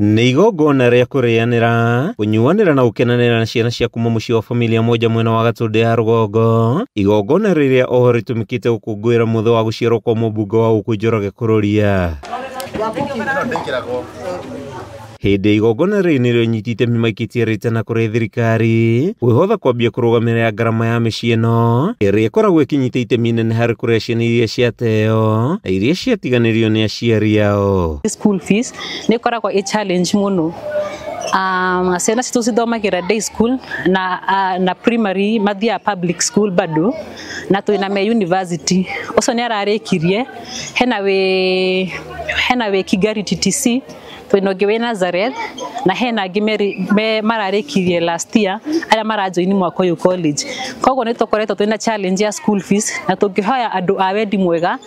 Nĩ igongona rĩa kũrĩanĩra, kũnyuanĩra na gũkenanĩra na ciana cia kuma mũciĩ wa familia moja mwena wa Gatũndũ ya rũgongo. Igongona rĩrĩa oho rĩtũmĩkĩte gũkũngũĩra mũthenya wa gũciarwo kwa mũmbunge wa gũkũ Njoroge Kururia. Hĩndĩ igongona rĩrĩ nĩrĩo nyitĩte maikĩtie rĩtana kũrĩ thirikari kwĩhotha kwambia kũrũgamĩrĩra ngarama ya mĩciĩ ĩno ĩrĩa ĩkoragwo ĩkĩnyita itemi inene harĩ kũrĩa ciana iria ciateo na iria ciatiganĩrio nĩ aciari ao. School fees nĩ ĩkoragwo ĩ challenge mũno. Ciana citũ cithomagĩra day school na primary mathiaga public school bado na twĩna me university. Ũcio nĩ ararĩkirie hena wĩ Kigari TTC, twĩna ũngĩ wĩ Nazareth na hena angĩ mararĩkirie last year arĩa marajoini mwaka ũyũ college. Koguo nĩ tũkoretwo twĩna challenge ya school fees na tũngĩhoya andũ a wendi mwega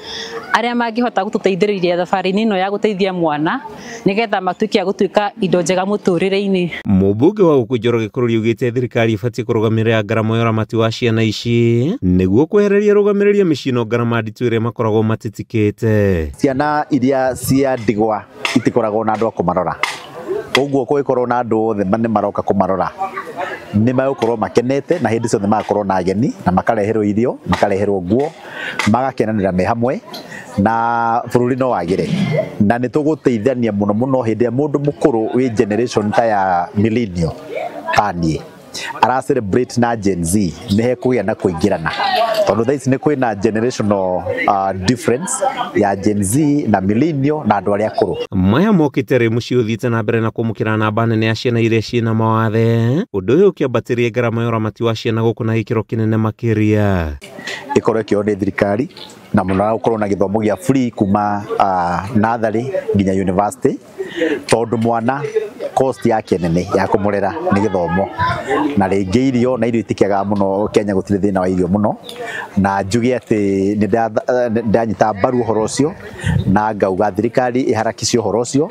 arĩa mangĩhota gũtũteithĩrĩria thabarĩ-inĩ ĩno ya gũteithia mwana nĩgetha matuĩke a gũtuĩka indo njega mũtũrĩre-inĩ. Mũmbunge wa gũkũ Njoroge Kururia augĩte thirikari ĩbatiĩ kũrũgamĩrĩra ngarama ya ũramati wa ciana ici nĩguo kwehereria rũgamĩrĩria mĩciĩ ĩno ngarama nditũ ĩrĩa makoragwo matitikĩte. Ciana iria cia ndigwa itikoragwo na andũ a kũmarora. Ũguo kũngĩkorwo na andũ othe nĩ maroka kũmarora nĩ magũkorwo makenete na hĩndĩ ciothe magakorwo na ageni na makareherwo irio, makareherwo nguo, magakenanĩra me hamwe na bũrũri no wagĩre. Na nĩ tũgũteithania mũno mũno hĩndĩ ya mũndũ mũkũrũ wĩ generation ta ya millennial taniĩ ara celebrate na Gen Z nĩ hekũgĩa na kũingĩrana tondũ thaa ici nĩ kwĩna generational difference ya Gen Z na millennial na andũ arĩa akũrũ. Maya mokĩte rĩ mũciĩ ũthiĩte na mbere na kũmũkĩra namba nene ya ciana iria ciĩna mawathe, ũndũ ũyũ ũkĩambatĩria ngarama ya ũramati wa ciana gũkũ na gĩkĩro kĩnene makĩria. Ĩkorwo ĩkĩoywo nĩ thirikari na mũno gũkorwo na gĩthomo gĩa free kuma natharĩ nginya university tondũ mwana cost yake nene ya kũmũrera nĩ gĩthomo na rĩngĩ irio na irio itikĩaga mũno Kenya, gũtirĩ thĩna wa irio mũno, na njuge atĩ nĩ ndanyita mbaru ũhoro ũcio na ngauga thirikari ĩharakicie ũhoro ũcio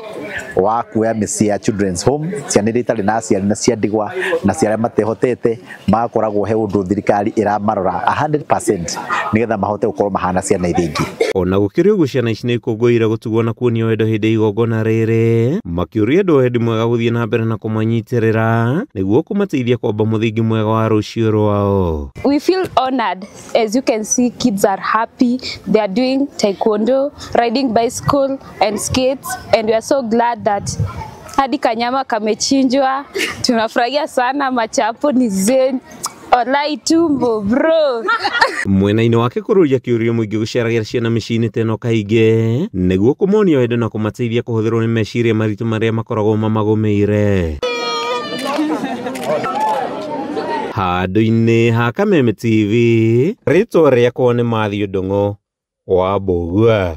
wa kuoya mĩciĩ ya children's home, ciana iria itarĩ na aciari na cia ndigwa na ciana matehotete magakoragwo he ũndũ thirikari ĩramarora 100% nĩgetha mahote gũkorwo mahana ciana iria ingĩ. Ona gũkĩrĩ ũguo ciana ici nĩ ikũngũĩire gũtugwo na kuonio wendo hĩndĩ igongona rĩrĩ, makĩũria andũ wendi mwega gũthiĩ na mbere na kũmanyitĩrĩra nĩguo kũmateithia kwamba mũthingi mwega wa rũciũ rwao. We feel honored. As you can see, kids are happy. They are doing taekwondo, riding bicycle and skates, and we are so glad that hadi kanyama kamechinjwa. Tunafurahia sana, machapo ni zen. Olai tumbo bro. Mwena-inĩ wake Kururia akĩũria mũingĩ gũceragĩra ciana mĩciĩ-inĩ ta ĩno kaingĩ nĩguo kũmonia wendo na kũmateithia kũhũthĩrwo nĩ meciria maritũ marĩa makoragwo mamagũmĩire. Handũ-inĩ ha Kameme TV, rĩtwa rĩakwa nĩ Mathew Ndung'u wa Mbũgua.